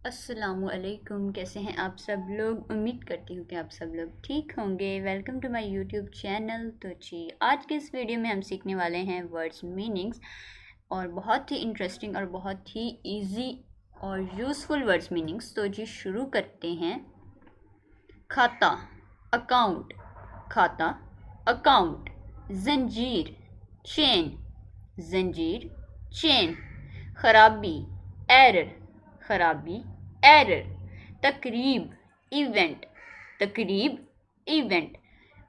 السلام علیکم، کیسے ہیں آپ سب لوگ؟ امید کرتی ہوں کہ آپ سب لوگ ٹھیک ہوں گے۔ Welcome to my YouTube channel. تو جی آج کے اس ویڈیو میں ہم سیکھنے والے ہیں ورڈز میننگز، اور بہت ہی انٹرسٹنگ اور بہت ہی ایزی اور یوزفل ورڈز میننگز۔ تو جی شروع کرتے ہیں۔ کھاتا، اکاؤنٹ، کھاتا، اکاؤنٹ۔ زنجیر، چین، زنجیر، چین۔ خرابی، ایرر، خرابی، ایرر۔ تقریب، ایونٹ، تقریب، ایونٹ۔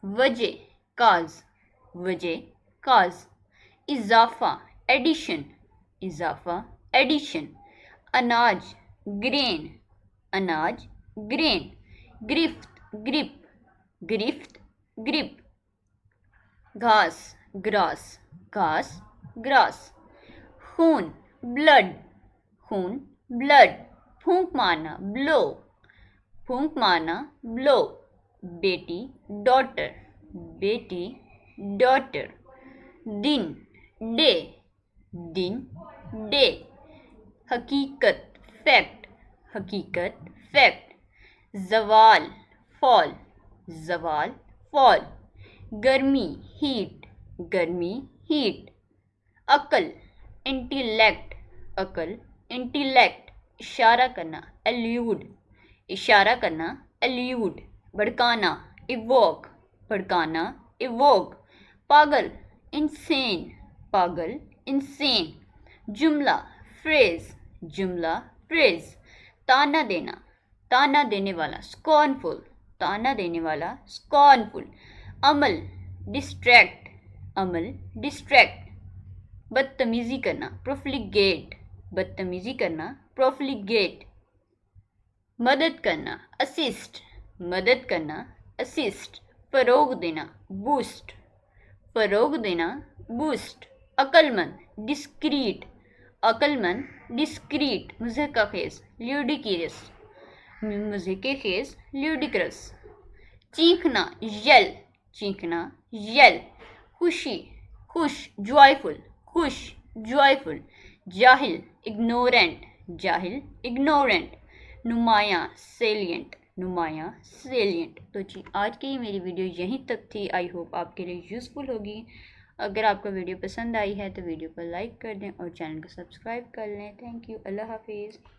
وجہ، کاز، وجہ، کاز۔ اضافہ، ایڈیشن، اضافہ، ایڈیشن۔ اناج، گرین، اناج، گرین۔ گرفت، گرپ، گرفت، گرپ۔ گھاس، گراس، گھاس، گراس۔ خون، بلڈ، خون، بلڈ۔ پھونک مارنا، بلو، پھونک مارنا، بلو۔ بیٹی، ڈاٹر، بیٹی، ڈاٹر۔ دن، ڈے، دن، ڈے۔ حقیقت، فیکٹ، حقیقت، فیکٹ۔ زوال، فال، زوال، فال۔ گرمی، ہیٹ، گرمی، ہیٹ۔ عقل، انٹیلیکٹ، عقل، انٹیلیکٹ۔ اشارہ کرنا، الیوڈ، اشارہ کرنا، الیوڈ۔ بھڑکانا، ایووک، بھڑکانا، ایووک۔ پاگل، انسین، پاگل، انسین۔ جملہ، فریز، جملہ، فریز۔ تانا دینا، تانا دینے والا، سکورنفل، تانا دینے والا، سکورنفل۔ عمل، ڈسٹریکٹ، عمل، ڈسٹریکٹ۔ بدتمیزی کرنا، پروفلیگیٹ، بدتمیزی کرنا، پروفلیگیٹ۔ مدد کرنا، اسسٹ، مدد کرنا، اسسٹ۔ فروغ دینا، بوسٹ، فروغ دینا، بوسٹ۔ عقل مند، ڈسکریٹ، عقل مند، ڈسکریٹ۔ مضحکہ خیز، لیوڈیکیرس، مضحکہ خیز، لیوڈیکرس۔ چیخنا، یل، چیخنا، یل۔ خوشی، خوش، جوائفل، خوش، جوائفل۔ جاہل، اگنورینٹ، جاہل، اگنورینٹ۔ نمایاں، سیلینٹ، نمایاں، سیلینٹ۔ تو جی آج کی یہ میری ویڈیو یہیں تک تھی۔ آئی ہوپ آپ کے لیے یوزفل ہوگی۔ اگر آپ کو ویڈیو پسند آئی ہے تو ویڈیو کو لائک کر دیں اور چینل کو سبسکرائب کر لیں۔ تھینک یو، اللہ حافظ۔